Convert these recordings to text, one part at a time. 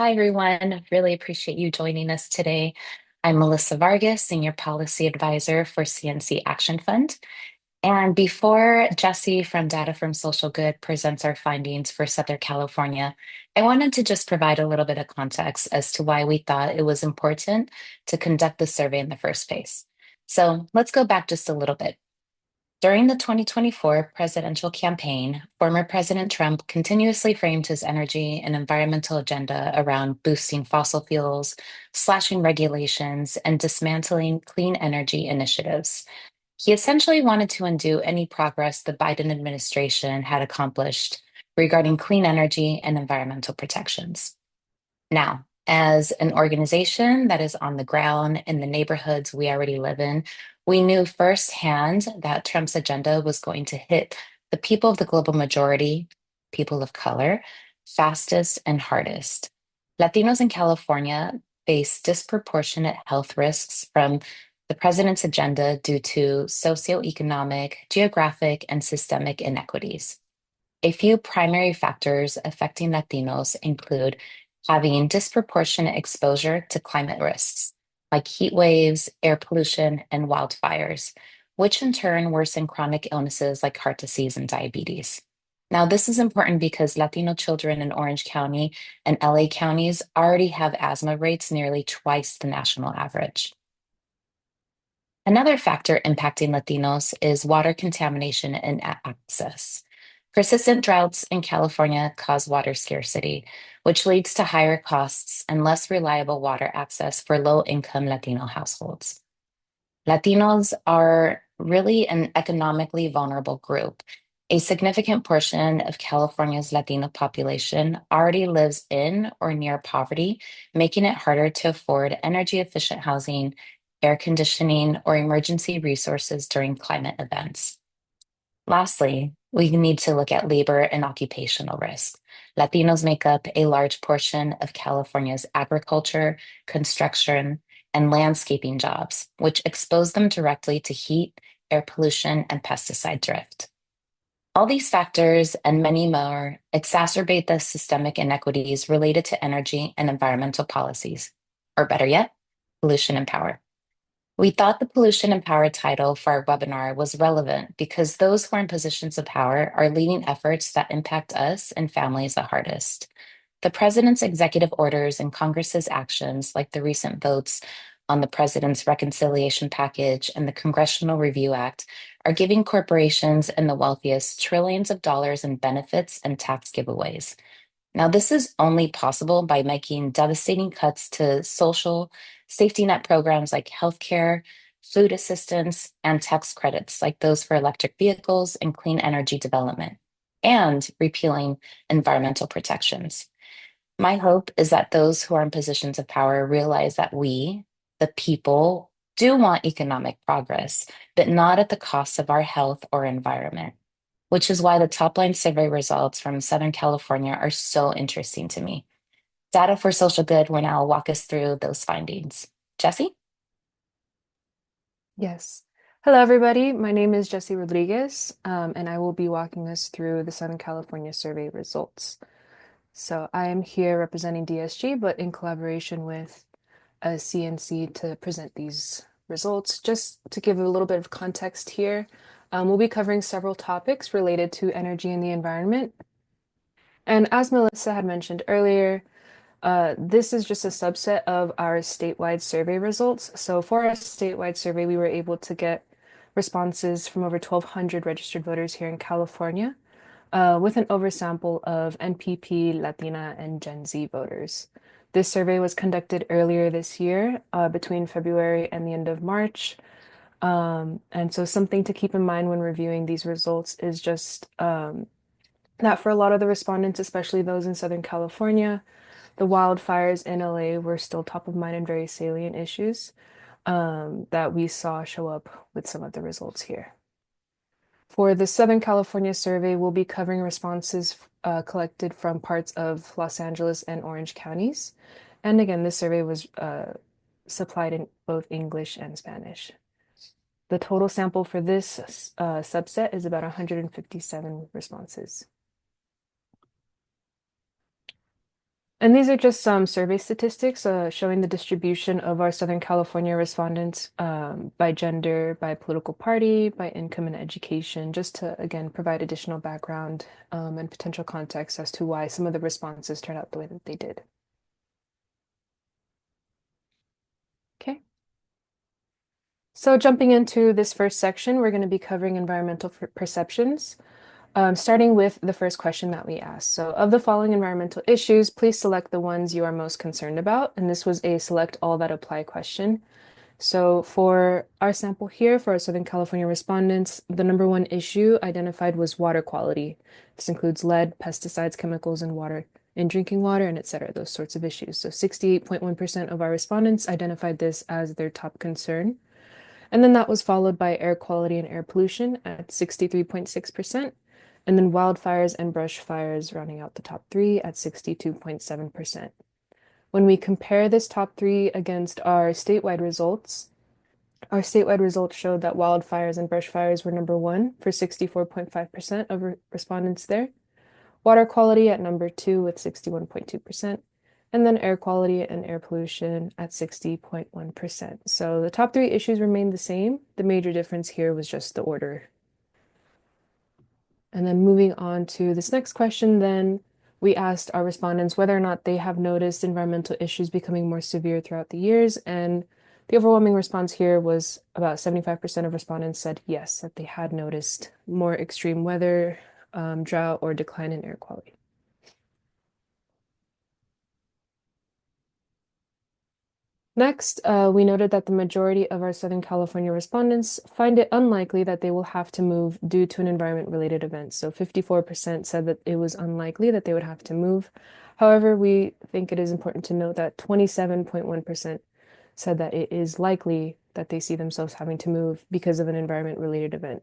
Hi, everyone. Really appreciate you joining us today. I'm Melissa Vargas, Senior Policy Advisor for CNC Action Fund. And before Jesse from Data from Social Good presents our findings for Southern California, I wanted to just provide a little bit of context as to why we thought it was important to conduct the survey in the first place. So let's go back just a little bit. During the 2024 presidential campaign, former President Trump continuously framed his energy and environmental agenda around boosting fossil fuels, slashing regulations, and dismantling clean energy initiatives. He essentially wanted to undo any progress the Biden administration had accomplished regarding clean energy and environmental protections. Now, as an organization that is on the ground in the neighborhoods we already live in, we knew firsthand that Trump's agenda was going to hit the people of the global majority, people of color, fastest and hardest. Latinos in California face disproportionate health risks from the president's agenda due to socioeconomic, geographic, and systemic inequities. A few primary factors affecting Latinos include having disproportionate exposure to climate risks, like heat waves, air pollution, and wildfires, which in turn worsen chronic illnesses like heart disease and diabetes. Now, this is important because Latino children in Orange County and LA counties already have asthma rates nearly twice the national average. Another factor impacting Latinos is water contamination and access. Persistent droughts in California cause water scarcity, which leads to higher costs and less reliable water access for low income Latino households. Latinos are really an economically vulnerable group. A significant portion of California's Latino population already lives in or near poverty, making it harder to afford energy efficient housing, air conditioning, or emergency resources during climate events. Lastly, we need to look at labor and occupational risk. Latinos make up a large portion of California's agriculture, construction, and landscaping jobs, which expose them directly to heat, air pollution, and pesticide drift. All these factors and many more exacerbate the systemic inequities related to energy and environmental policies, or better yet, pollution and power. We thought the pollution and power title for our webinar was relevant because those who are in positions of power are leading efforts that impact us and families the hardest. The president's executive orders and Congress's actions, like the recent votes on the president's reconciliation package and the Congressional Review Act, are giving corporations and the wealthiest trillions of dollars in benefits and tax giveaways. Now, this is only possible by making devastating cuts to social safety net programs like healthcare, food assistance, and tax credits like those for electric vehicles and clean energy development, and repealing environmental protections. My hope is that those who are in positions of power realize that we, the people, do want economic progress, but not at the cost of our health or environment, which is why the top line survey results from Southern California are so interesting to me. Data for Social Good will now walk us through those findings. Jesse? Yes. Hello, everybody. My name is Jesse Rodriguez, and I will be walking us through the Southern California survey results. So I am here representing DSG, but in collaboration with CNC to present these results. Just to give a little bit of context here, we'll be covering several topics related to energy and the environment. And as Melissa had mentioned earlier, this is just a subset of our statewide survey results. So for our statewide survey, we were able to get responses from over 1,200 registered voters here in California, with an oversample of NPP, Latina, and Gen Z voters. This survey was conducted earlier this year, between February and the end of March. And so something to keep in mind when reviewing these results is just that for a lot of the respondents, especially those in Southern California, the wildfires in LA were still top of mind and very salient issues that we saw show up with some of the results here. For the Southern California survey, we'll be covering responses collected from parts of Los Angeles and Orange counties. And again, this survey was supplied in both English and Spanish. The total sample for this subset is about 157 responses. And these are just some survey statistics showing the distribution of our Southern California respondents by gender, by political party, by income and education, just to, again, provide additional background and potential context as to why some of the responses turned out the way that they did. Okay. So jumping into this first section, we're going to be covering environmental perceptions. Starting with the first question that we asked. So, of the following environmental issues, please select the ones you are most concerned about. And this was a select all that apply question. So, for our sample here, for our Southern California respondents, the number one issue identified was water quality. This includes lead, pesticides, chemicals in water, in drinking water, and et cetera, those sorts of issues. So, 68.1% of our respondents identified this as their top concern. And then that was followed by air quality and air pollution at 63.6%. And then wildfires and brush fires rounding out the top three at 62.7%. When we compare this top three against our statewide results showed that wildfires and brush fires were number one for 64.5% of respondents there, water quality at number two with 61.2%, and then air quality and air pollution at 60.1%. So the top three issues remained the same. The major difference here was just the order. And then moving on to this next question, then we asked our respondents whether or not they have noticed environmental issues becoming more severe throughout the years. And the overwhelming response here was about 75% of respondents said yes, that they had noticed more extreme weather, drought, or decline in air quality. Next, we noted that the majority of our Southern California respondents find it unlikely that they will have to move due to an environment-related event. So 54% said that it was unlikely that they would have to move. However, we think it is important to note that 27.1% said that it is likely that they see themselves having to move because of an environment-related event.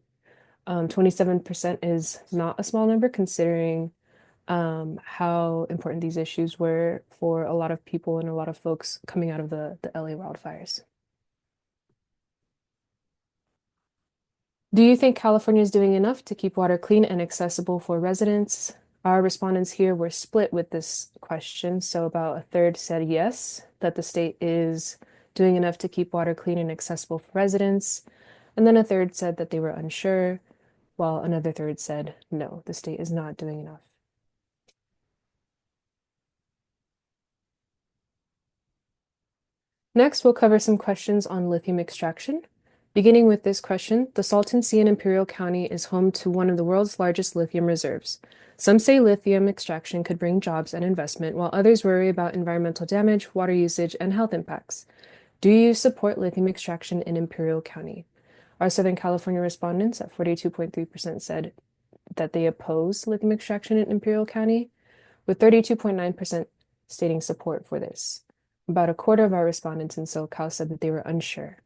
27% is not a small number considering how important these issues were for a lot of people and a lot of folks coming out of the LA wildfires. Do you think California is doing enough to keep water clean and accessible for residents? Our respondents here were split with this question. So about a third said yes, that the state is doing enough to keep water clean and accessible for residents. And then a third said that they were unsure, while another third said no, the state is not doing enough. Next, we'll cover some questions on lithium extraction. Beginning with this question, the Salton Sea in Imperial County is home to one of the world's largest lithium reserves. Some say lithium extraction could bring jobs and investment, while others worry about environmental damage, water usage, and health impacts. Do you support lithium extraction in Imperial County? Our Southern California respondents at 42.3% said that they oppose lithium extraction in Imperial County, with 32.9% stating support for this. About a quarter of our respondents in SoCal said that they were unsure.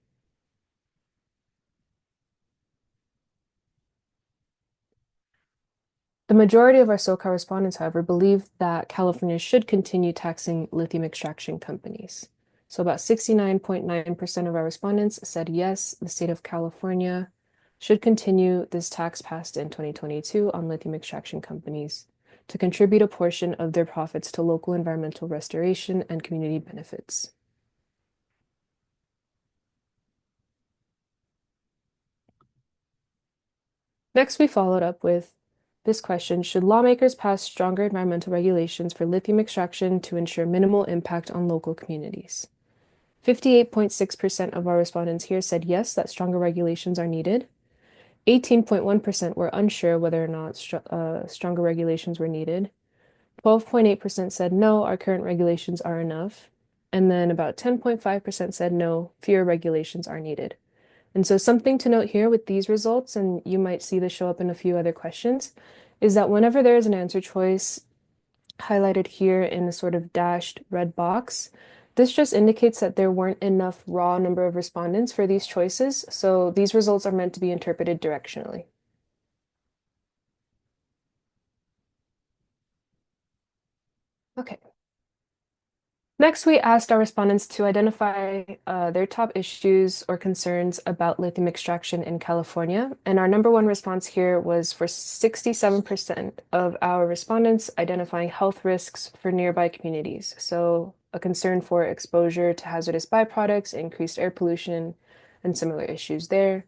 The majority of our SoCal respondents, however, believe that California should continue taxing lithium extraction companies. So about 69.9% of our respondents said yes, the state of California should continue this tax passed in 2022 on lithium extraction companies to contribute a portion of their profits to local environmental restoration and community benefits. Next, we followed up with this question: should lawmakers pass stronger environmental regulations for lithium extraction to ensure minimal impact on local communities? 58.6% of our respondents here said yes, that stronger regulations are needed. 18.1% were unsure whether or not stronger regulations were needed. 12.8% said no, our current regulations are enough. And then about 10.5% said no, fewer regulations are needed. And so something to note here with these results, and you might see this show up in a few other questions, is that whenever there is an answer choice highlighted here in a sort of dashed red box, this just indicates that there weren't enough raw number of respondents for these choices, so these results are meant to be interpreted directionally. Okay. Next, we asked our respondents to identify their top issues or concerns about lithium extraction in California. And our number one response here was for 67% of our respondents identifying health risks for nearby communities. So, a concern for exposure to hazardous byproducts, increased air pollution, and similar issues there.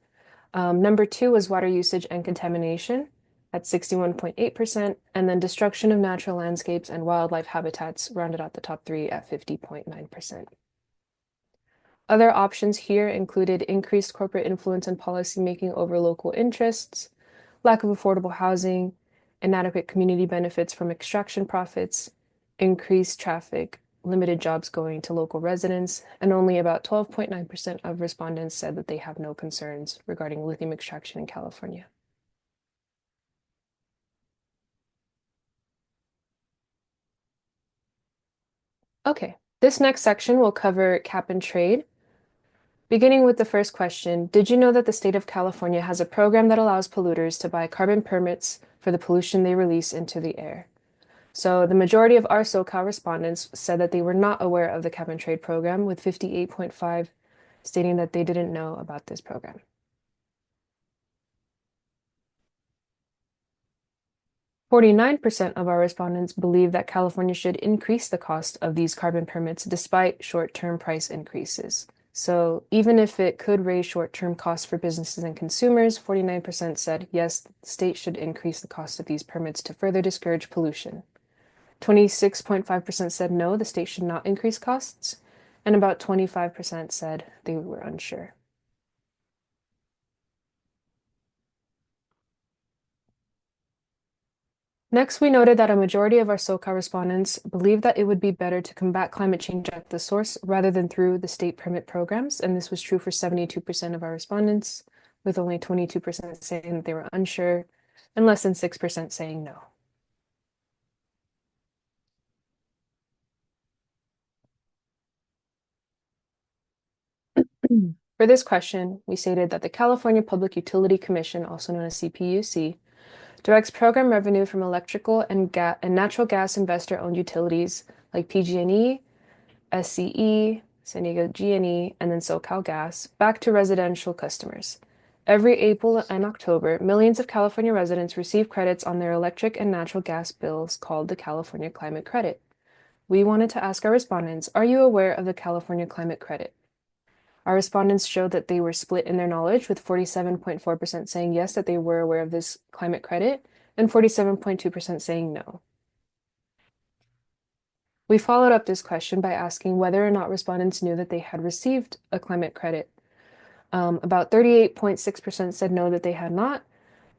Number two was water usage and contamination at 61.8%, and then destruction of natural landscapes and wildlife habitats rounded out the top three at 50.9%. Other options here included increased corporate influence and policymaking over local interests, lack of affordable housing, inadequate community benefits from extraction profits, increased traffic, limited jobs going to local residents, and only about 12.9% of respondents said that they have no concerns regarding lithium extraction in California. Okay, this next section will cover cap and trade. Beginning with the first question, did you know that the state of California has a program that allows polluters to buy carbon permits for the pollution they release into the air? So the majority of our SoCal respondents said that they were not aware of the cap and trade program, with 58.5 stating that they didn't know about this program. 49% of our respondents believe that California should increase the cost of these carbon permits despite short-term price increases. So even if it could raise short-term costs for businesses and consumers, 49% said yes, the state should increase the cost of these permits to further discourage pollution. 26.5% said no, the state should not increase costs, and about 25% said they were unsure. Next, we noted that a majority of our SoCal respondents believe that it would be better to combat climate change at the source rather than through the state permit programs, and this was true for 72% of our respondents, with only 22% saying that they were unsure and less than 6% saying no. For this question, we stated that the California Public Utility Commission, also known as CPUC, directs program revenue from electrical and natural gas investor-owned utilities like PG&E, SCE, San Diego G&E, and then SoCal Gas back to residential customers. Every April and October, millions of California residents receive credits on their electric and natural gas bills called the California Climate Credit. We wanted to ask our respondents, are you aware of the California Climate Credit? Our respondents showed that they were split in their knowledge, with 47.4% saying yes, that they were aware of this climate credit, and 47.2% saying no. We followed up this question by asking whether or not respondents knew that they had received a climate credit. About 38.6% said no, that they had not,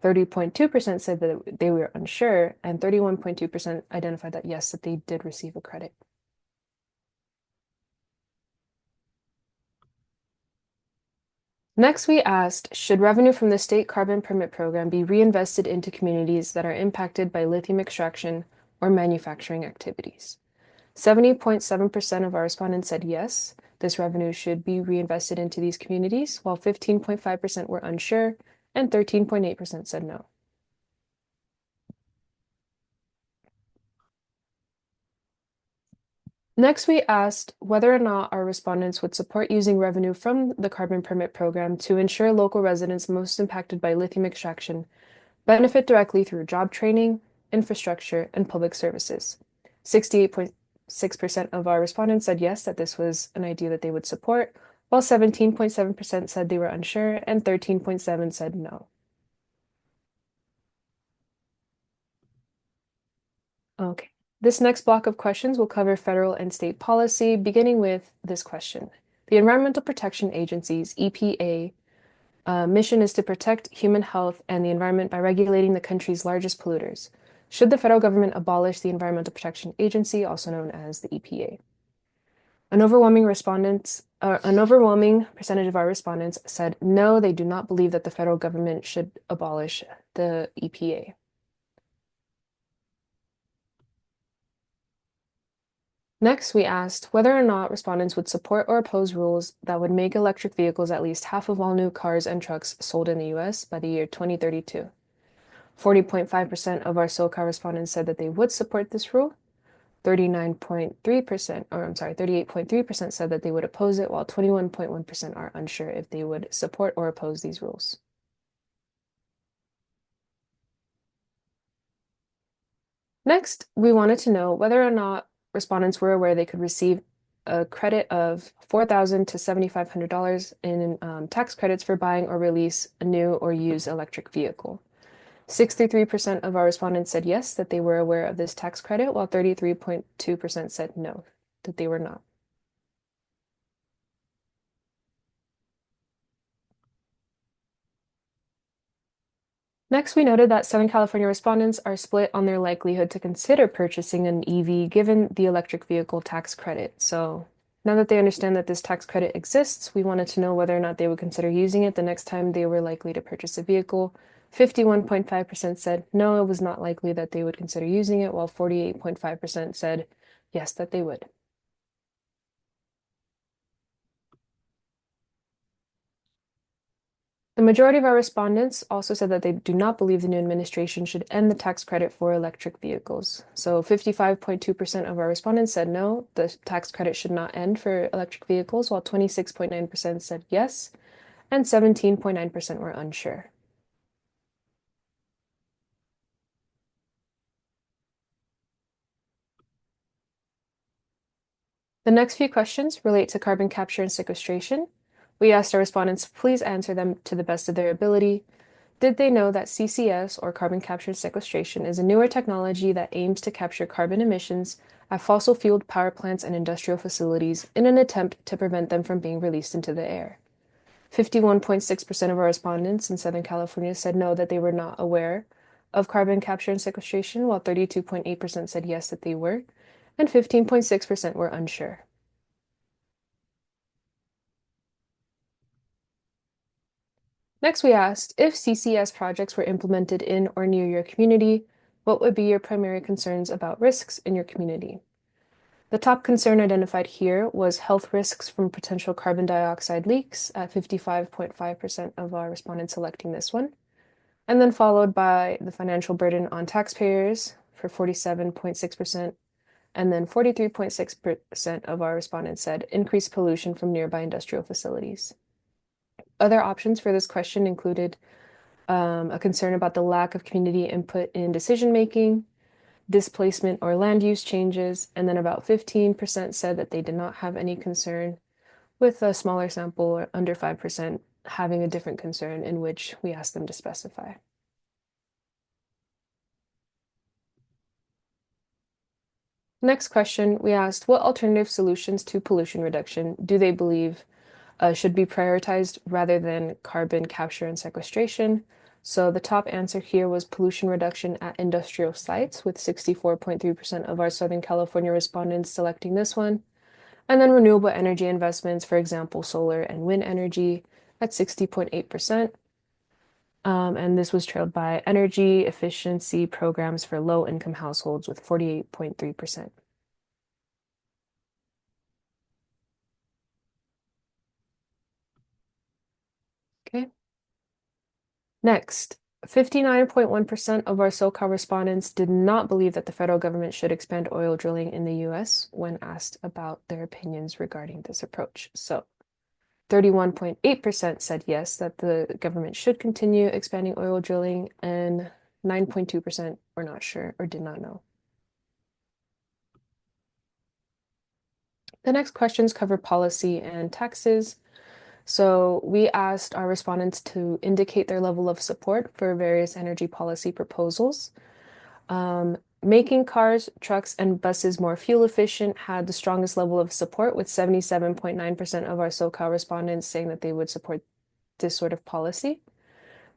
30.2% said that they were unsure, and 31.2% identified that yes, that they did receive a credit. Next, we asked, should revenue from the state carbon permit program be reinvested into communities that are impacted by lithium extraction or manufacturing activities? 70.7% of our respondents said yes, this revenue should be reinvested into these communities, while 15.5% were unsure and 13.8% said no. Next, we asked whether or not our respondents would support using revenue from the carbon permit program to ensure local residents most impacted by lithium extraction benefit directly through job training, infrastructure, and public services. 68.6% of our respondents said yes, that this was an idea that they would support, while 17.7% said they were unsure and 13.7% said no. Okay. This next block of questions will cover federal and state policy, beginning with this question. The Environmental Protection Agency's EPA mission is to protect human health and the environment by regulating the country's largest polluters. Should the federal government abolish the Environmental Protection Agency, also known as the EPA? An overwhelming percentage of our respondents said no, they do not believe that the federal government should abolish the EPA. Next, we asked whether or not respondents would support or oppose rules that would make electric vehicles at least half of all new cars and trucks sold in the US by the year 2032. 40.5% of our SoCal respondents said that they would support this rule, 39.3%, or I'm sorry, 38.3% said that they would oppose it, while 21.1% are unsure if they would support or oppose these rules. Next, we wanted to know whether or not respondents were aware they could receive a credit of $4,000 to $7,500 in tax credits for buying or release a new or used electric vehicle. 63% of our respondents said yes, that they were aware of this tax credit, while 33.2% said no, that they were not. Next, we noted that Southern California respondents are split on their likelihood to consider purchasing an EV given the electric vehicle tax credit. So now that they understand that this tax credit exists, we wanted to know whether or not they would consider using it the next time they were likely to purchase a vehicle. 51.5% said no, it was not likely that they would consider using it, while 48.5% said yes, that they would. The majority of our respondents also said that they do not believe the new administration should end the tax credit for electric vehicles. So 55.2% of our respondents said no, the tax credit should not end for electric vehicles, while 26.9% said yes, and 17.9% were unsure. The next few questions relate to carbon capture and sequestration. We asked our respondents to please answer them to the best of their ability. Did they know that CCS, or carbon capture and sequestration, is a newer technology that aims to capture carbon emissions at fossil-fueled power plants and industrial facilities in an attempt to prevent them from being released into the air? 51.6% of our respondents in Southern California said no, that they were not aware of carbon capture and sequestration, while 32.8% said yes, that they were, and 15.6% were unsure. Next, we asked if CCS projects were implemented in or near your community, what would be your primary concerns about risks in your community? The top concern identified here was health risks from potential carbon dioxide leaks at 55.5% of our respondents selecting this one, and then followed by the financial burden on taxpayers for 47.6%, and then 43.6% of our respondents said increased pollution from nearby industrial facilities. Other options for this question included a concern about the lack of community input in decision making, displacement or land use changes, and then about 15% said that they did not have any concern, with a smaller sample, or under 5%, having a different concern in which we asked them to specify. Next question, we asked what alternative solutions to pollution reduction do they believe should be prioritized rather than carbon capture and sequestration. So the top answer here was pollution reduction at industrial sites, with 64.3% of our Southern California respondents selecting this one. And then renewable energy investments, for example, solar and wind energy, at 60.8%. And this was trailed by energy efficiency programs for low-income households with 48.3%. Okay. Next, 59.1% of our SoCal respondents did not believe that the federal government should expand oil drilling in the US when asked about their opinions regarding this approach. So 31.8% said yes, that the government should continue expanding oil drilling, and 9.2% were not sure or did not know. The next questions cover policy and taxes. So we asked our respondents to indicate their level of support for various energy policy proposals. Making cars, trucks, and buses more fuel efficient had the strongest level of support, with 77.9% of our SoCal respondents saying that they would support this sort of policy.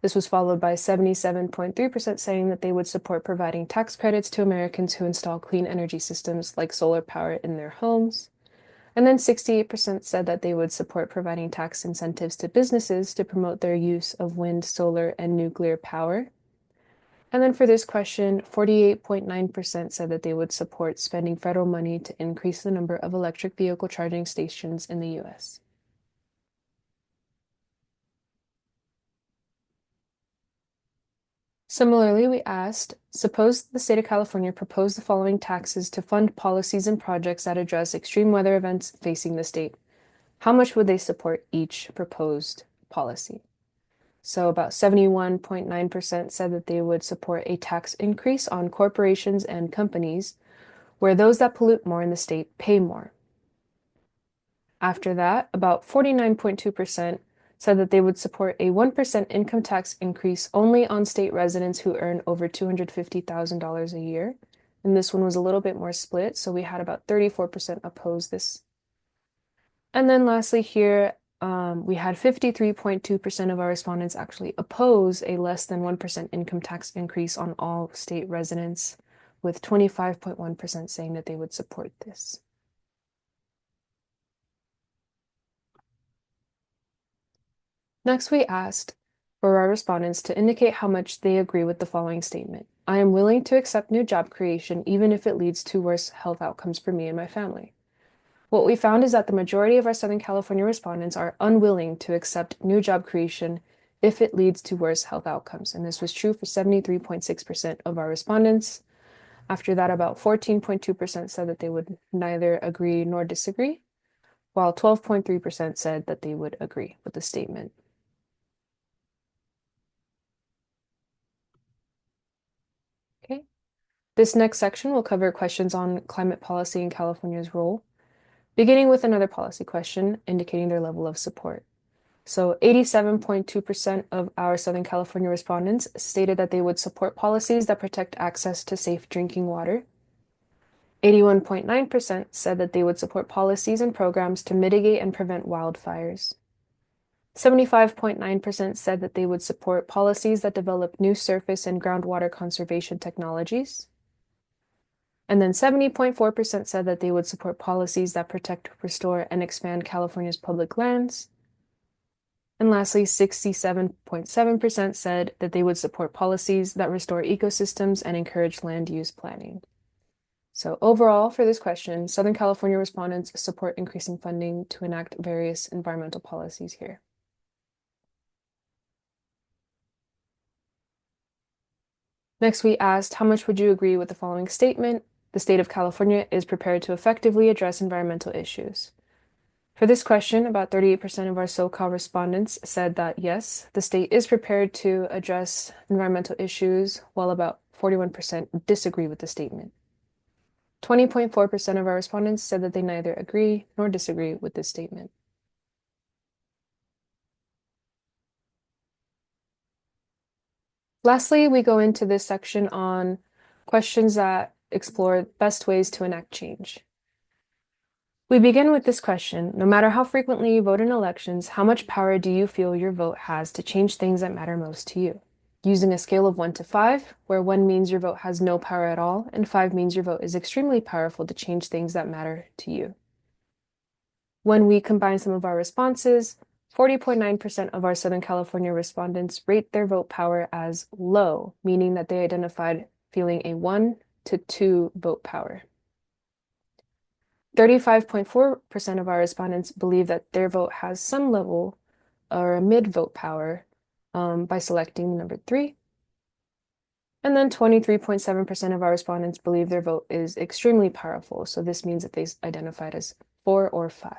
This was followed by 77.3% saying that they would support providing tax credits to Americans who install clean energy systems like solar power in their homes. And then 68% said that they would support providing tax incentives to businesses to promote their use of wind, solar, and nuclear power. And then for this question, 48.9% said that they would support spending federal money to increase the number of electric vehicle charging stations in the US. Similarly, we asked, suppose the state of California proposed the following taxes to fund policies and projects that address extreme weather events facing the state. How much would they support each proposed policy? So about 71.9% said that they would support a tax increase on corporations and companies, where those that pollute more in the state pay more. After that, about 49.2% said that they would support a 1% income tax increase only on state residents who earn over $250,000 a year. And this one was a little bit more split, so we had about 34% oppose this. And then lastly here, we had 53.2% of our respondents actually oppose a less than 1% income tax increase on all state residents, with 25.1% saying that they would support this. Next, we asked for our respondents to indicate how much they agree with the following statement. I am willing to accept new job creation even if it leads to worse health outcomes for me and my family. What we found is that the majority of our Southern California respondents are unwilling to accept new job creation if it leads to worse health outcomes. And this was true for 73.6% of our respondents. After that, about 14.2% said that they would neither agree nor disagree, while 12.3% said that they would agree with the statement. Okay. This next section will cover questions on climate policy and California's role, beginning with another policy question indicating their level of support. So 87.2% of our Southern California respondents stated that they would support policies that protect access to safe drinking water. 81.9% said that they would support policies and programs to mitigate and prevent wildfires. 75.9% said that they would support policies that develop new surface and groundwater conservation technologies. And then 70.4% said that they would support policies that protect, restore, and expand California's public lands. And lastly, 67.7% said that they would support policies that restore ecosystems and encourage land use planning. So overall, for this question, Southern California respondents support increasing funding to enact various environmental policies here. Next, we asked, how much would you agree with the following statement? The state of California is prepared to effectively address environmental issues. For this question, about 38% of our SoCal respondents said that yes, the state is prepared to address environmental issues, while about 41% disagree with the statement. 20.4% of our respondents said that they neither agree nor disagree with this statement. Lastly, we go into this section on questions that explore best ways to enact change. We begin with this question. No matter how frequently you vote in elections, how much power do you feel your vote has to change things that matter most to you? Using a scale of 1 to 5, where 1 means your vote has no power at all, and 5 means your vote is extremely powerful to change things that matter to you. When we combine some of our responses, 40.9% of our Southern California respondents rate their vote power as low, meaning that they identified feeling a 1 to 2 vote power. 35.4% of our respondents believe that their vote has some level or a mid-vote power by selecting the number 3. And then 23.7% of our respondents believe their vote is extremely powerful. So this means that they identified as 4 or 5.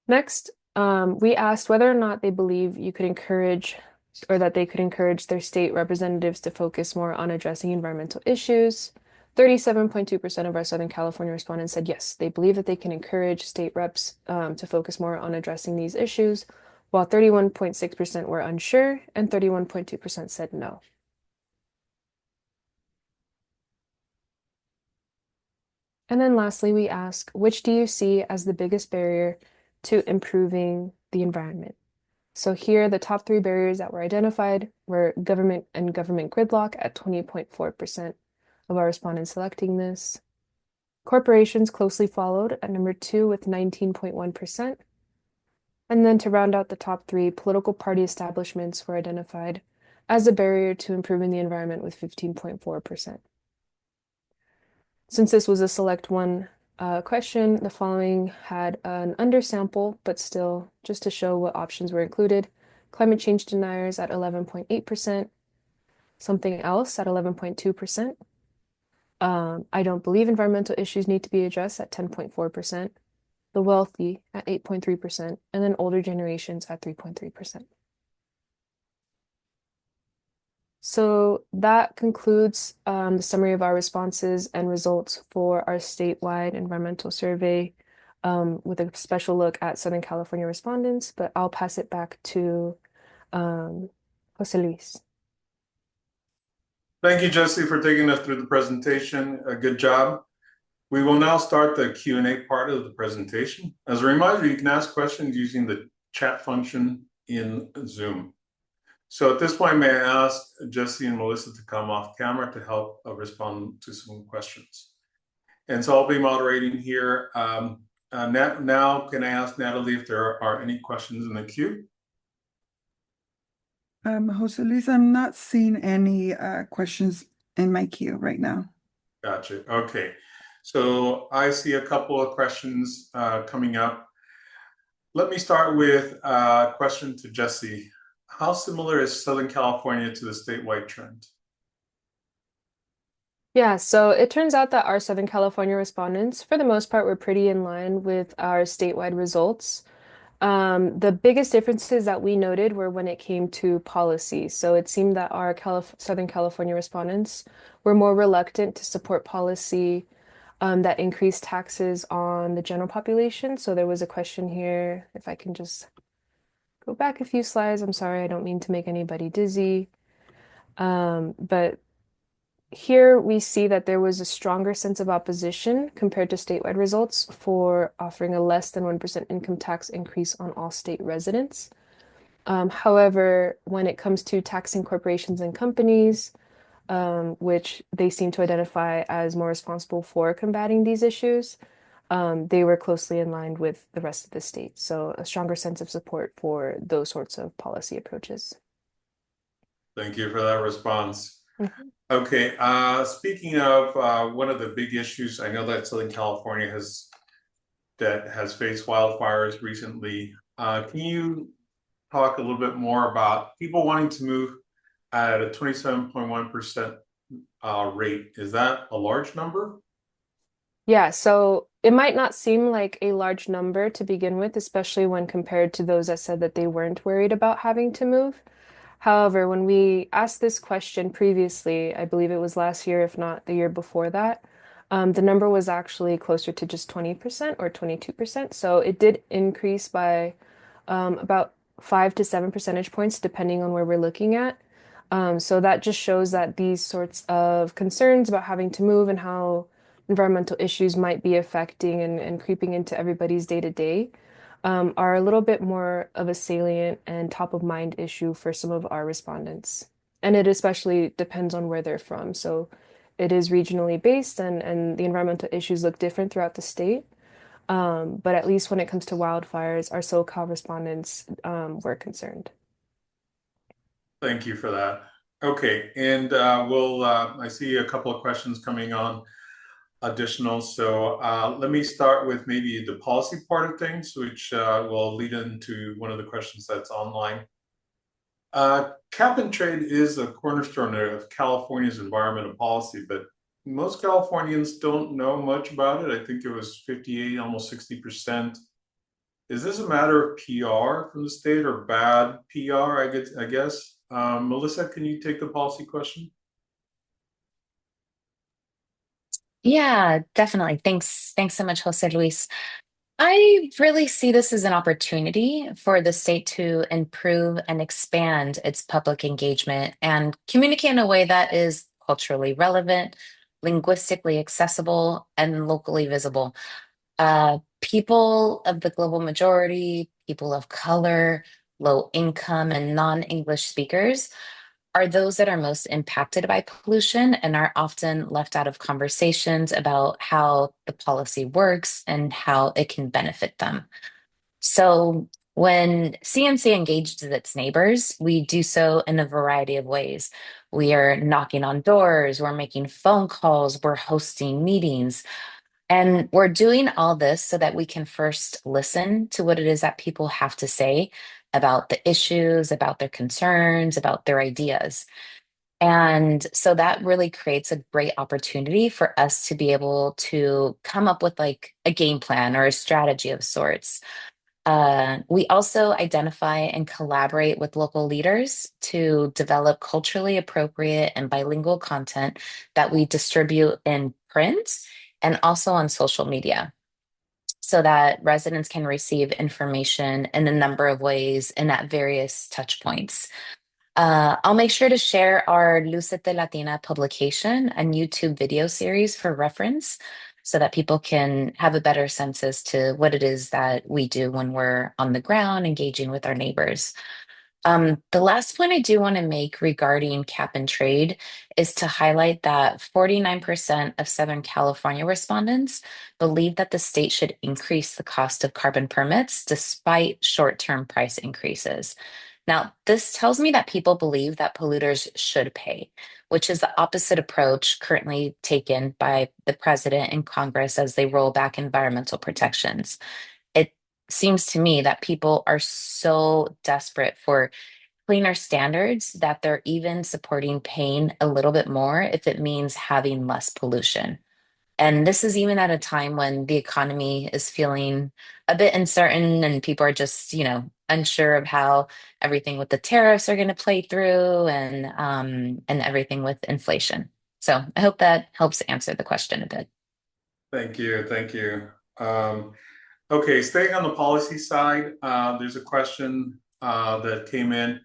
Next, we asked whether or not they believe you could encourage or that they could encourage their state representatives to focus more on addressing environmental issues. 37.2% of our Southern California respondents said yes, they believe that they can encourage state reps to focus more on addressing these issues, while 31.6% were unsure and 31.2% said no. And then lastly, we ask, which do you see as the biggest barrier to improving the environment? So here, the top 3 barriers that were identified were government and government gridlock at 20.4% of our respondents selecting this. Corporations closely followed at number 2 with 19.1%. And then to round out the top 3, political party establishments were identified as a barrier to improving the environment with 15.4%. Since this was a select one question, the following had an undersample, but still just to show what options were included. Climate change deniers at 11.8%, something else at 11.2%. I don't believe environmental issues need to be addressed at 10.4%, the wealthy at 8.3%, and then older generations at 3.3%. So that concludes the summary of our responses and results for our statewide environmental survey with a special look at Southern California respondents, but I'll pass it back to um, Jose Luis. Thank you, Jesse, for taking us through the presentation. A good job. We will now start the Q&A part of the presentation. As a reminder, you can ask questions using the chat function in Zoom. So at this point, may I ask Jesse and Melissa to come off camera to help respond to some questions. And so I'll be moderating here. Now, can I ask Natalie if there are any questions in the queue? Jose Luis, I'm not seeing any questions in my queue right now. Gotcha. Okay. So I see a couple of questions coming up. Let me start with a question to Jesse. How similar is Southern California to the statewide trend? Yeah, so it turns out that our Southern California respondents, for the most part, were pretty in line with our statewide results. The biggest differences that we noted were when it came to policy. So it seemed that our Southern California respondents were more reluctant to support policy that increased taxes on the general population. So there was a question here, if I can just go back a few slides. I'm sorry, I don't mean to make anybody dizzy. But here we see that there was a stronger sense of opposition compared to statewide results for offering a less than 1% income tax increase on all state residents. However, when it comes to taxing corporations and companies, which they seem to identify as more responsible for combating these issues, they were closely in line with the rest of the state. So a stronger sense of support for those sorts of policy approaches. Thank you for that response. Mhm. Okay, speaking of one of the big issues, I know that Southern California has faced wildfires recently. Can you talk a little bit more about people wanting to move at a 27.1% rate? Is that a large number? Yeah, so it might not seem like a large number to begin with, especially when compared to those that said that they weren't worried about having to move. However, when we asked this question previously, I believe it was last year, if not the year before that, the number was actually closer to just 20% or 22%. So it did increase by about 5 to 7 percentage points, depending on where we're looking at. So that just shows that these sorts of concerns about having to move and how environmental issues might be affecting and creeping into everybody's day to day are a little bit more of a salient and top of mind issue for some of our respondents. And it especially depends on where they're from. So it is regionally based and the environmental issues look different throughout the state. But at least when it comes to wildfires, our SoCal respondents were concerned. Thank you for that. Okay, and I see a couple of questions coming on additional. So let me start with maybe the policy part of things, which will lead into one of the questions that's online. Cap and trade is a cornerstone of California's environmental policy, but most Californians don't know much about it. I think it was 58, almost 60%. Is this a matter of PR from the state or bad PR, I guess? Melissa, can you take the policy question? Yeah, definitely. Thanks. Thanks so much, Jose Luis. I really see this as an opportunity for the state to improve and expand its public engagement and communicate in a way that is culturally relevant, linguistically accessible, and locally visible. People of the global majority, people of color, low income, and non-English speakers are those that are most impacted by pollution and are often left out of conversations about how the policy works and how it can benefit them. So, when CMC engages its neighbors, we do so in a variety of ways. We are knocking on doors, we're making phone calls, we're hosting meetings. And we're doing all this so that we can first listen to what it is that people have to say about the issues, about their concerns, about their ideas. And so that really creates a great opportunity for us to be able to come up with like a game plan or a strategy of sorts. We also identify and collaborate with local leaders to develop culturally appropriate and bilingual content that we distribute in print and also on social media so that residents can receive information in a number of ways and at various touch points. I'll make sure to share our Lucete Latina publication and YouTube video series for reference so that people can have a better sense as to what it is that we do when we're on the ground engaging with our neighbors. The last point I do want to make regarding cap and trade is to highlight that 49% of Southern California respondents believe that the state should increase the cost of carbon permits despite short-term price increases. Now, this tells me that people believe that polluters should pay, which is the opposite approach currently taken by the president and Congress as they roll back environmental protections. It seems to me that people are so desperate for cleaner standards that they're even supporting paying a little bit more if it means having less pollution. And this is even at a time when the economy is feeling a bit uncertain and people are just, unsure of how everything with the tariffs are going to play through and everything with inflation. So I hope that helps answer the question a bit. Thank you. Thank you. Okay, staying on the policy side, there's a question that came in.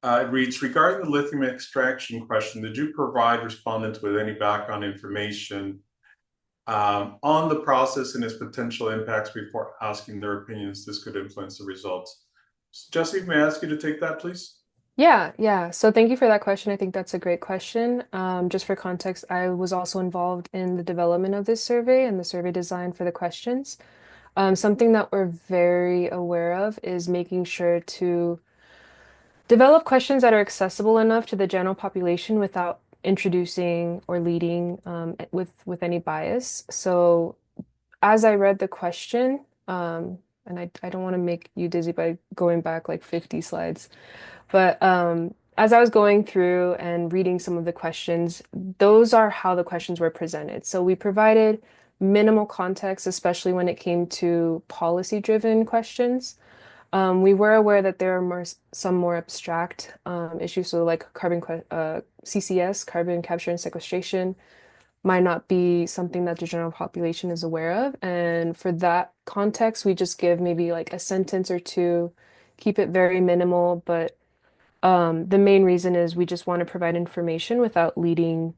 It reads, regarding the lithium extraction question, did you provide respondents with any background information on the process and its potential impacts before asking their opinions? This could influence the results. Jesse, may I ask you to take that, please? Yeah. So thank you for that question. I think that's a great question. Just for context, I was also involved in the development of this survey and the survey design for the questions. Something that we're very aware of is making sure to develop questions that are accessible enough to the general population without introducing or leading with any bias. So as I read the question, and I don't want to make you dizzy by going back like 50 slides, but as I was going through and reading some of the questions, those are how the questions were presented. So we provided minimal context, especially when it came to policy-driven questions. We were aware that there are some more abstract issues, so like CCS, carbon capture and sequestration, might not be something that the general population is aware of. And for that context, we just give maybe like a sentence or two, keep it very minimal, but the main reason is we just want to provide information without leading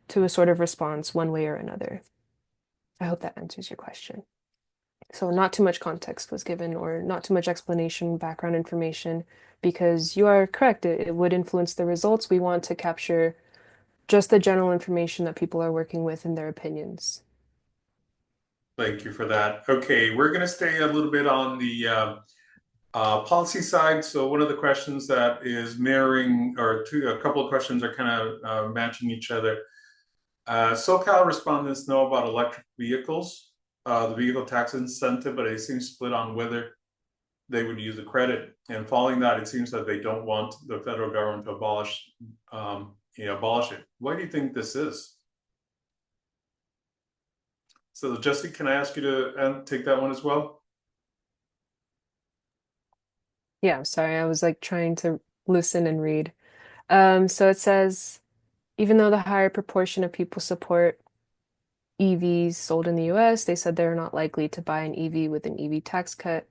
to a sort of response one way or another. I hope that answers your question. So not too much context was given or not too much explanation, background information, because you are correct. It would influence the results. We want to capture just the general information that people are working with in their opinions. Thank you for that. Okay, we're going to stay a little bit on the policy side. So one of the questions that is mirroring, or a couple of questions are kind of matching each other. SoCal respondents know about electric vehicles, the vehicle tax incentive, but it seems split on whether they would use the credit. And following that, it seems that they don't want the federal government to abolish it. Why do you think this is? So Jesse, can I ask you to take that one as well? Yeah, I'm sorry. I was like trying to listen and read. So it says, even though the higher proportion of people support EVs sold in the US, they said they're not likely to buy an EV with an EV tax cut.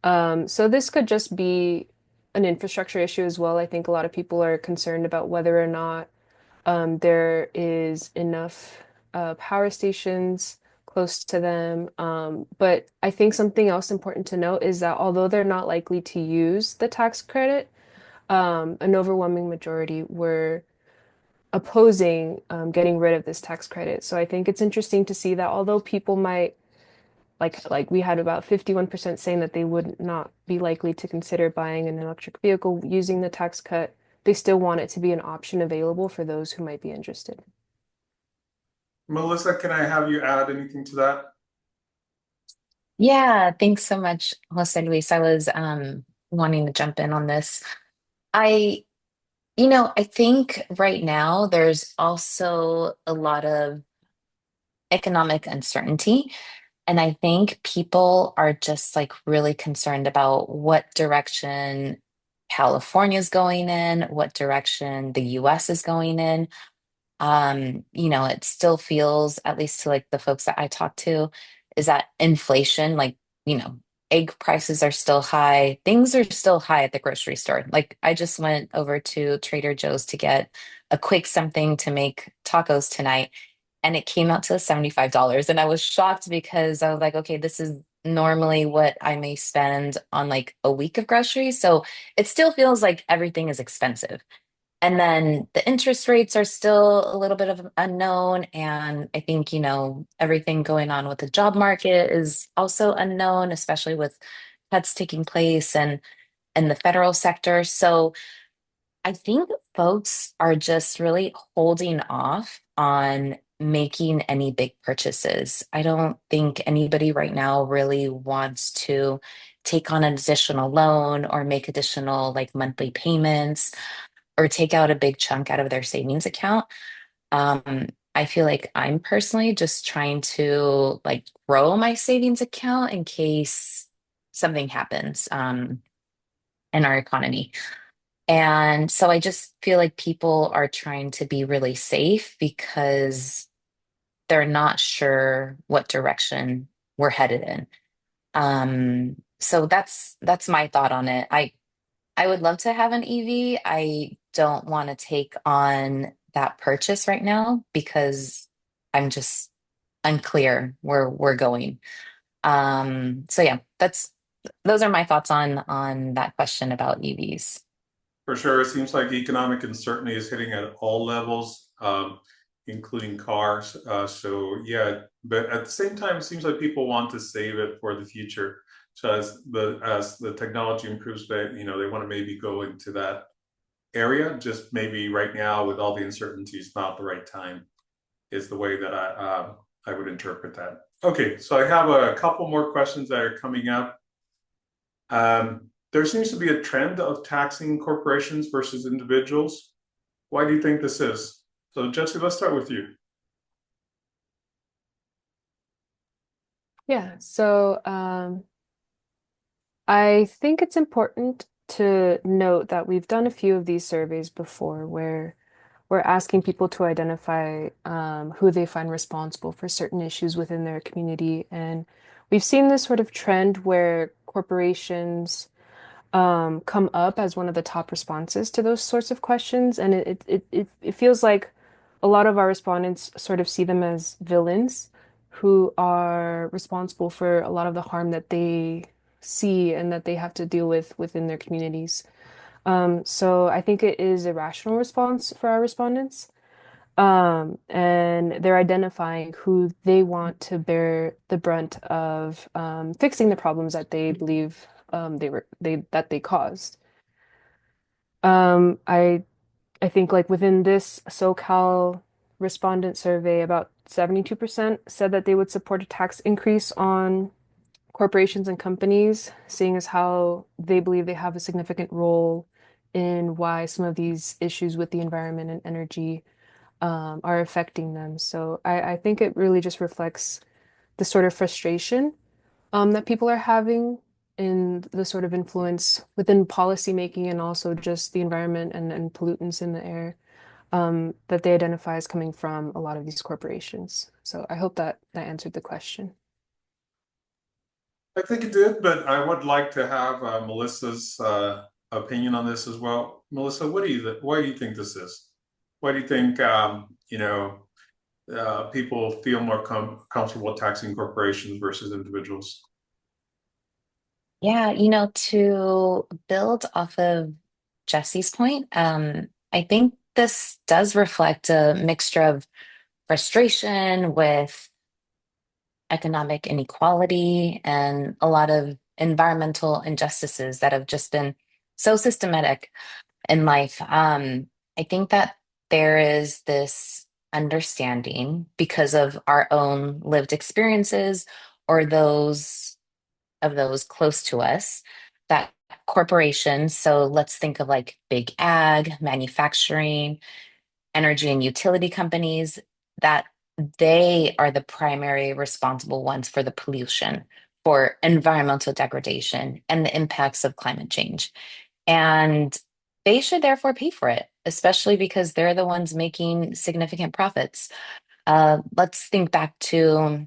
So this could just be an infrastructure issue as well. I think a lot of people are concerned about whether or not there is enough power stations close to them. But I think something else important to note is that although they're not likely to use the tax credit, an overwhelming majority were opposing getting rid of this tax credit. So I think it's interesting to see that although people might like we had about 51% saying that they would not be likely to consider buying an electric vehicle using the tax cut, they still want it to be an option available for those who might be interested. Melissa, can I have you add anything to that? Yeah, thanks so much, Jose Luis. I was wanting to jump in on this. I, I think right now there's also a lot of economic uncertainty. And I think people are just like really concerned about what direction California is going in, what direction the US is going in. It still feels, at least to like the folks that I talk to, is that inflation, like, you know, egg prices are still high. Things are still high at the grocery store. Like I just went over to Trader Joe's to get a quick something to make tacos tonight, and it came out to $75. And I was shocked because I was like, okay, this is normally what I may spend on like a week of groceries. So it still feels like everything is expensive. And then the interest rates are still a little bit of an unknown. And I think, everything going on with the job market is also unknown, especially with cuts taking place and the federal sector. So I think folks are just really holding off on making any big purchases. I don't think anybody right now really wants to take on an additional loan or make additional like monthly payments or take out a big chunk out of their savings account. I feel like I'm personally just trying to like grow my savings account in case something happens in our economy. And so I just feel like people are trying to be really safe because they're not sure what direction we're headed in. So that's my thought on it. I would love to have an EV. I don't want to take on that purchase right now because I'm just unclear where we're going. So yeah, those are my thoughts on that question about EVs. For sure, it seems like economic uncertainty is hitting at all levels, including cars. So yeah, but at the same time, it seems like people want to save it for the future. So as the technology improves, they want to maybe go into that area. Just maybe right now, with all the uncertainties, not the right time is the way that I would interpret that. Okay, so I have a couple more questions that are coming up. There seems to be a trend of taxing corporations versus individuals. Why do you think this is? So, Jesse, let's start with you. Yeah, so I think it's important to note that we've done a few of these surveys before where we're asking people to identify who they find responsible for certain issues within their community. And we've seen this sort of trend where corporations come up as one of the top responses to those sorts of questions. And it feels like a lot of our respondents sort of see them as villains who are responsible for a lot of the harm that they see and that they have to deal with within their communities. So I think it is a rational response for our respondents. And they're identifying who they want to bear the brunt of fixing the problems that they believe they caused. I think like within this SoCal respondent survey, about 72% said that they would support a tax increase on corporations and companies, seeing as how they believe they have a significant role in why some of these issues with the environment and energy are affecting them. So I think it really just reflects the sort of frustration that people are having in the sort of influence within policy making and also just the environment and pollutants in the air that they identify as coming from a lot of these corporations. So I hope that that answered the question. I think it did, but I would like to have Melissa's opinion on this as well. Melissa, why do you think this is? Why do you think people feel more comfortable taxing corporations versus individuals? Yeah, to build off of Jesse's point, I think this does reflect a mixture of frustration with economic inequality and a lot of environmental injustices that have just been so systematic in life. I think that there is this understanding because of our own lived experiences or those close to us that corporations, so let's think of like big ag, manufacturing, energy and utility companies, that they are the primary responsible ones for the pollution, for environmental degradation, and the impacts of climate change. And they should therefore pay for it, especially because they're the ones making significant profits. Let's think back to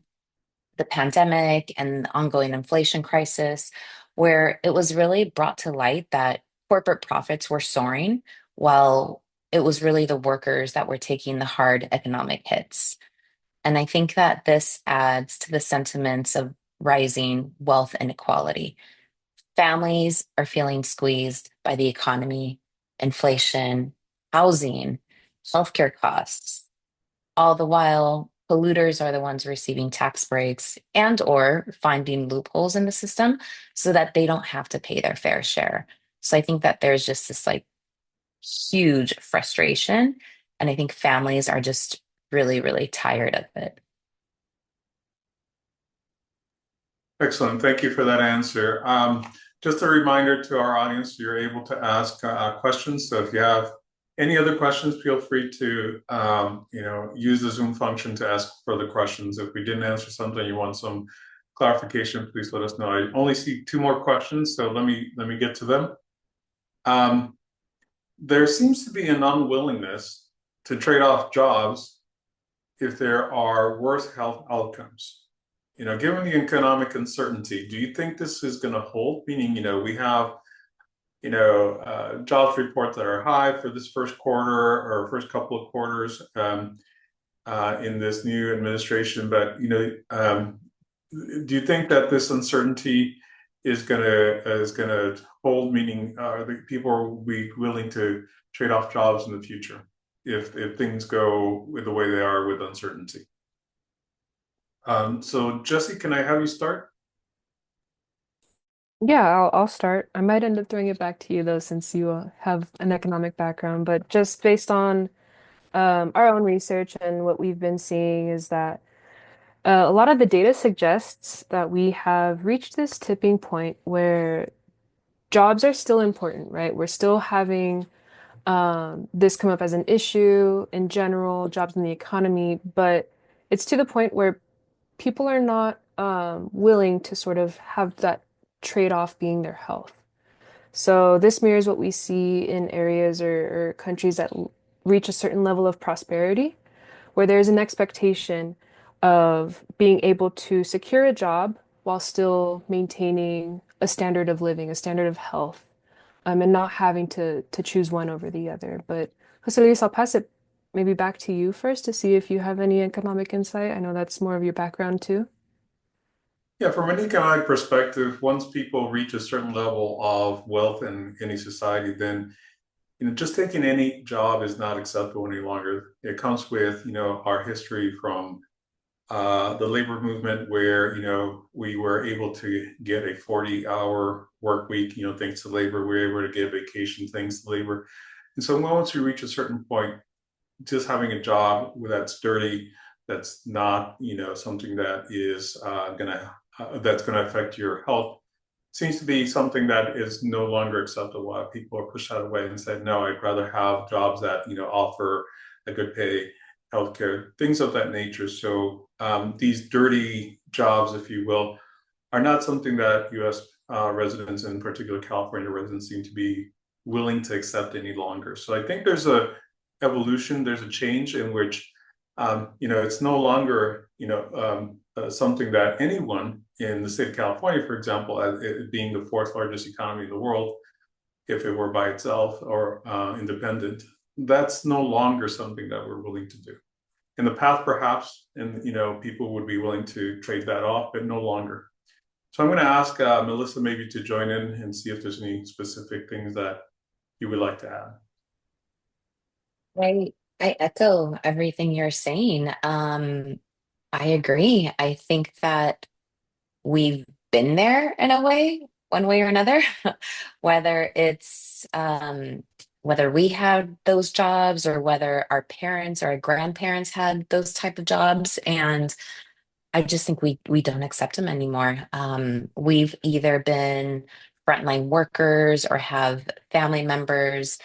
the pandemic and the ongoing inflation crisis, where it was really brought to light that corporate profits were soaring while it was really the workers that were taking the hard economic hits. And I think that this adds to the sentiments of rising wealth inequality. Families are feeling squeezed by the economy, inflation, housing, healthcare costs. All the while, polluters are the ones receiving tax breaks and or finding loopholes in the system so that they don't have to pay their fair share. So I think that there's just this like huge frustration. And I think families are just really, really tired of it. Excellent. Thank you for that answer. Just a reminder to our audience, you're able to ask questions. So if you have any other questions, feel free to use the Zoom function to ask further questions. If we didn't answer something, you want some clarification, please let us know. I only see two more questions, so let me get to them. There seems to be an unwillingness to trade off jobs if there are worse health outcomes. Given the economic uncertainty, do you think this is going to hold? Meaning, we have, jobs reports that are high for this first quarter or first couple of quarters in this new administration. But, do you think that this uncertainty is gonna hold? Meaning, the people will be willing to trade off jobs in the future if things go with the way they are with uncertainty? So Jesse, can I have you start? Yeah, I'll start. I might end up throwing it back to you though, since you have an economic background. But just based on our own research and what we've been seeing is that a lot of the data suggests that we have reached this tipping point where jobs are still important, right? We're still having this come up as an issue in general, jobs in the economy, but it's to the point where people are not willing to sort of have that trade-off being their health. So this mirrors what we see in areas or countries that reach a certain level of prosperity, where there's an expectation of being able to secure a job while still maintaining a standard of living, a standard of health, and not having to choose one over the other. But Jose Luis, I'll pass it maybe back to you first to see if you have any economic insight. I know that's more of your background too. Yeah, from an economic perspective, once people reach a certain level of wealth in any society, then just taking any job is not acceptable any longer. It comes with our history from the labor movement, where we were able to get a 40-hour work week. Thanks to labor, we were able to get vacation thanks to labor. And so once we reach a certain point, just having a job that's dirty, that's not something that is that's gonna affect your health, seems to be something that is no longer acceptable. People are pushed out of the way and said, no, I'd rather have jobs that offer a good pay, healthcare, things of that nature. So these dirty jobs, if you will, are not something that U.S. Residents, in particular California residents, seem to be willing to accept any longer. So I think there's a evolution, there's a change in which it's no longer something that anyone in the state of California, for example, as it being the fourth largest economy in the world, if it were by itself or independent, that's no longer something that we're willing to do. In the past, perhaps, and people would be willing to trade that off, but no longer. So I'm going to ask Melissa maybe to join in and see if there's any specific things that you would like to add. I echo everything you're saying. I agree. I think that we've been there in a way, one way or another, whether it's whether we had those jobs or whether our parents or our grandparents had those type of jobs. And I just think we don't accept them anymore. We've either been frontline workers or have family members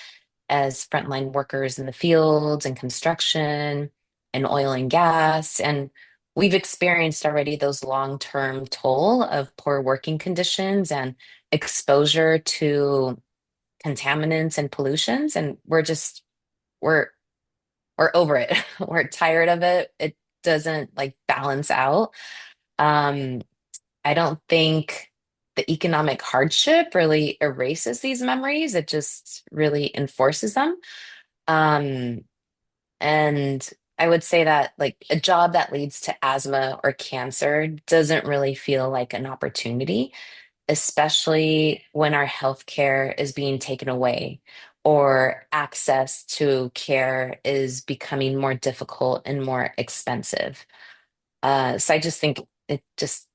as frontline workers in the fields and construction and oil and gas. And we've experienced already those long-term toll of poor working conditions and exposure to contaminants and pollutions. And we're we're over it. We're tired of it. It doesn't like balance out. Um, I don't think the economic hardship really erases these memories. It just really enforces them. Um, and I would say that like a job that leads to asthma or cancer doesn't really feel like an opportunity, especially when our healthcare is being taken away or access to care is becoming more difficult and more expensive. So I just think it just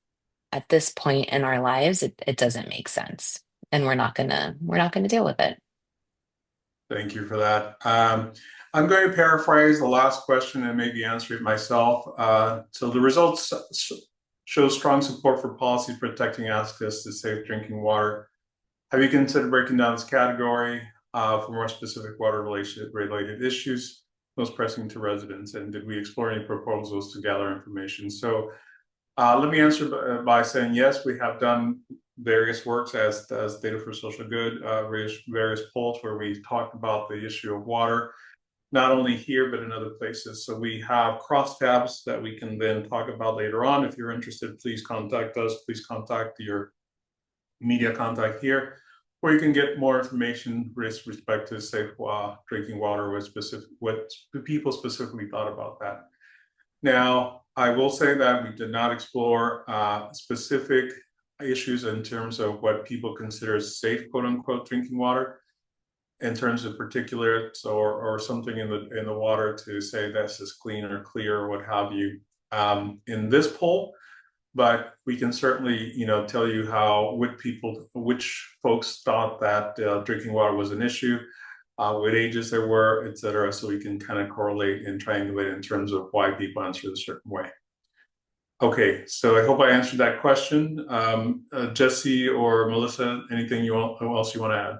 at this point in our lives, it doesn't make sense. And we're not gonna deal with it. Thank you for that. I'm going to paraphrase the last question and maybe answer it myself. So the results show strong support for policies protecting access to safe drinking water. Have you considered breaking down this category for more specific water related issues, most pressing to residents? And did we explore any proposals to gather information? So let me answer by saying yes, we have done various works as Data for Social Good, various polls where we talked about the issue of water, not only here, but in other places. So we have crosstabs that we can then talk about later on. If you're interested, please contact us. Please contact your media contact here, or you can get more information with respect to safe drinking water, what people specifically thought about that. Now, I will say that we did not explore specific issues in terms of what people consider safe, quote unquote, drinking water, in terms of particulates or something in the water to say this is clean or clear or what have you in this poll. But we can certainly, tell you which folks thought that drinking water was an issue, what ages there were, et cetera, so we can kind of correlate and triangulate in terms of why people answered a certain way. Okay, so I hope I answered that question. Jesse or Melissa, anything else you want to add?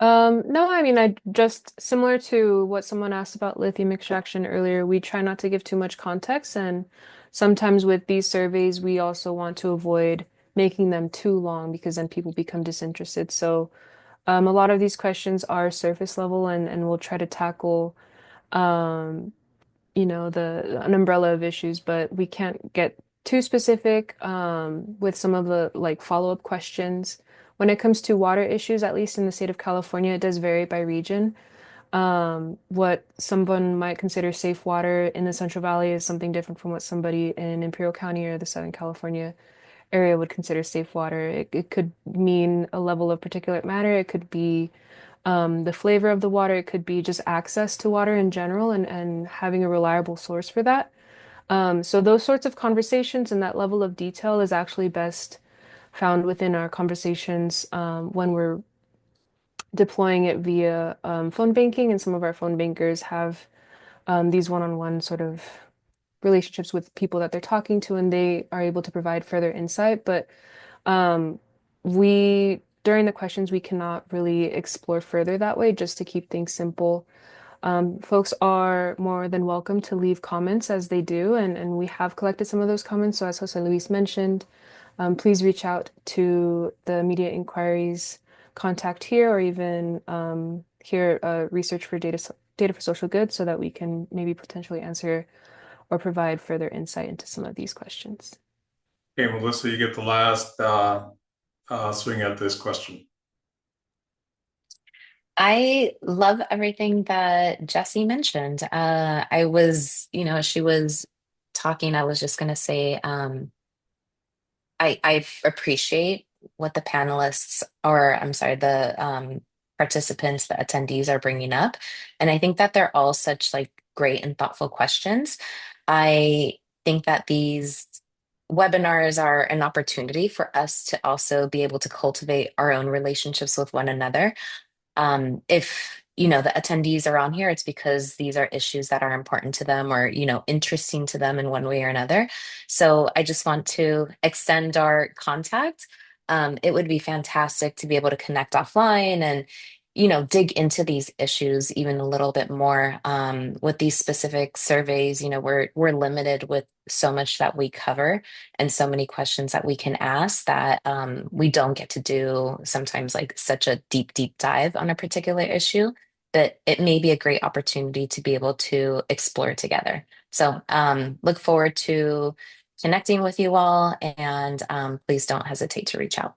No, I mean, I just similar to what someone asked about lithium extraction earlier, we try not to give too much context. And sometimes with these surveys, we also want to avoid making them too long because then people become disinterested. So a lot of these questions are surface level and we'll try to tackle um, an umbrella of issues, but we can't get too specific with some of the like follow-up questions. When it comes to water issues, at least in the state of California, it does vary by region. What someone might consider safe water in the Central Valley is something different from what somebody in Imperial County or the Southern California area would consider safe water. It could mean a level of particulate matter. It could be the flavor of the water. It could be just access to water in general and having a reliable source for that. So those sorts of conversations and that level of detail is actually best found within our conversations when we're deploying it via phone banking, and some of our phone bankers have these one-on-one sort of relationships with people that they're talking to, and they are able to provide further insight. But um, during the questions, we cannot really explore further that way just to keep things simple. Folks are more than welcome to leave comments as they do, and we have collected some of those comments. So as Jose Luis mentioned, please reach out to the media inquiries contact here or even here research for data for social good so that we can maybe potentially answer or provide further insight into some of these questions. Okay, Melissa, you get the last swing at this question. I love everything that Jesse mentioned. I was, as she was talking, I was just going to say, I appreciate what the panelists, or I'm sorry, the participants, the attendees are bringing up. And I think that they're all such like great and thoughtful questions. I think that these webinars are an opportunity for us to also be able to cultivate our own relationships with one another. If the attendees are on here, it's because these are issues that are important to them or interesting to them in one way or another. So I just want to extend our contact. It would be fantastic to be able to connect offline and dig into these issues even a little bit more. With these specific surveys, we're limited with so much that we cover and so many questions that we can ask that we don't get to do sometimes like such a deep dive on a particular issue, that it may be a great opportunity to be able to explore together. So look forward to connecting with you all, and please don't hesitate to reach out.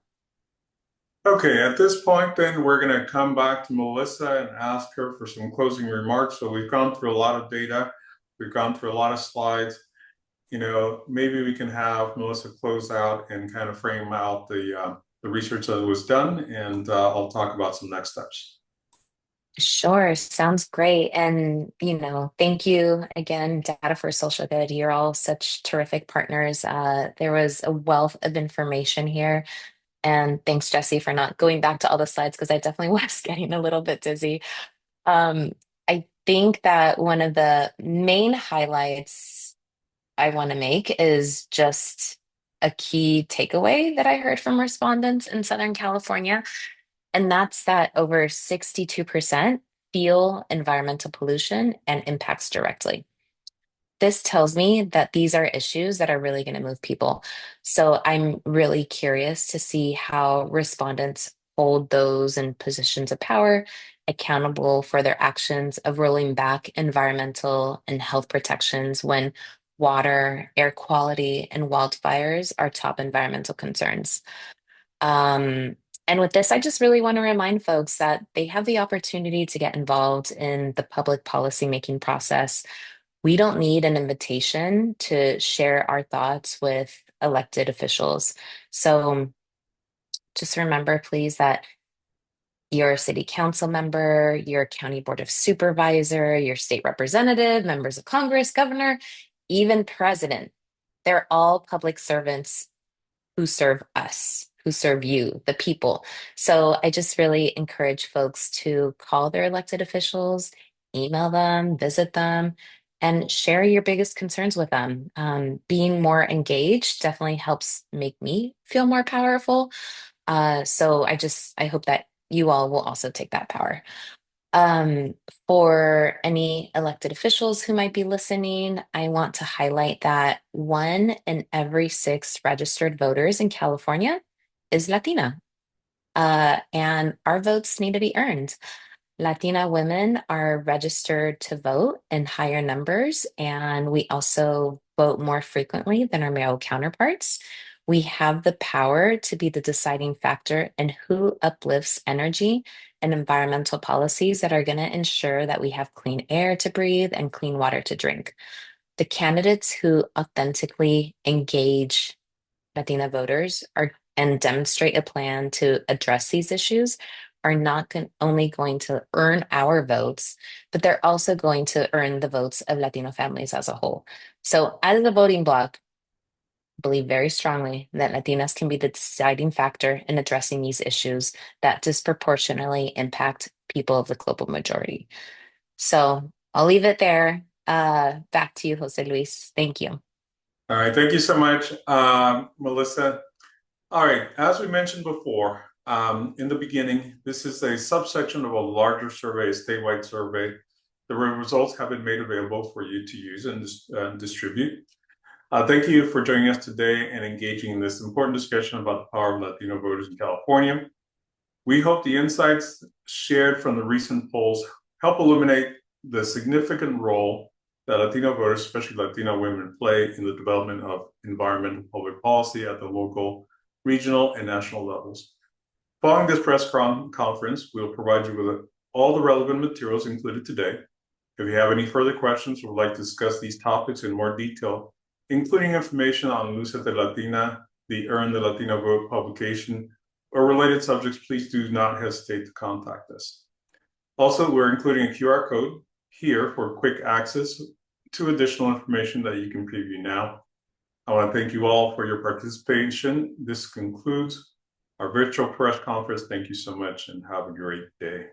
Okay, at this point, then we're going to come back to Melissa and ask her for some closing remarks. So we've gone through a lot of data, we've gone through a lot of slides. Maybe we can have Melissa close out and kind of frame out the research that was done, and I'll talk about some next steps. Sure, sounds great. And, thank you again, Data for Social Good. You're all such terrific partners. There was a wealth of information here. And thanks, Jesse, for not going back to all the slides because I definitely was getting a little bit dizzy. I think that one of the main highlights I want to make is just a key takeaway that I heard from respondents in Southern California. And that's that over 62% feel environmental pollution and impacts directly. This tells me that these are issues that are really going to move people. So I'm really curious to see how respondents hold those in positions of power accountable for their actions of rolling back environmental and health protections when water, air quality, and wildfires are top environmental concerns. Um, and with this, I just really want to remind folks that they have the opportunity to get involved in the public policy making process. We don't need an invitation to share our thoughts with elected officials. So just remember, please, that your city council member, your county board of supervisor, your state representative, members of Congress, governor, even president, they're all public servants who serve us, who serve you, the people. So I just really encourage folks to call their elected officials, email them, visit them, and share your biggest concerns with them. Being more engaged definitely helps make me feel more powerful. So I hope that you all will also take that power. Um, for any elected officials who might be listening, I want to highlight that 1 in every 6 registered voters in California is Latina, and our votes need to be earned. Latina women are registered to vote in higher numbers, and we also vote more frequently than our male counterparts. We have the power to be the deciding factor in who uplifts energy and environmental policies that are going to ensure that we have clean air to breathe and clean water to drink. The candidates who authentically engage Latina voters are and demonstrate a plan to address these issues are not only going to earn our votes, but they're also going to earn the votes of Latino families as a whole. So, as a voting bloc, believe very strongly that Latinas can be the deciding factor in addressing these issues that disproportionately impact people of the global majority. So, I'll leave it there. Back to you, Jose Luis. Thank you. All right, thank you so much, Melissa. All right, as we mentioned before, in the beginning, this is a subsection of a larger survey, a statewide survey. The results have been made available for you to use and distribute. Thank you for joining us today and engaging in this important discussion about the power of Latino voters in California. We hope the insights shared from the recent polls help illuminate the significant role that Latino voters, especially Latino women, play in the development of environmental public policy at the local, regional, and national levels. Following this press conference, we'll provide you with all the relevant materials included today. If you have any further questions or would like to discuss these topics in more detail, including information on Lucha de Latina, the Earn the Latino Vote publication, or related subjects, please do not hesitate to contact us. Also, we're including a QR code here for quick access to additional information that you can preview now. I want to thank you all for your participation. This concludes our virtual press conference. Thank you so much and have a great day.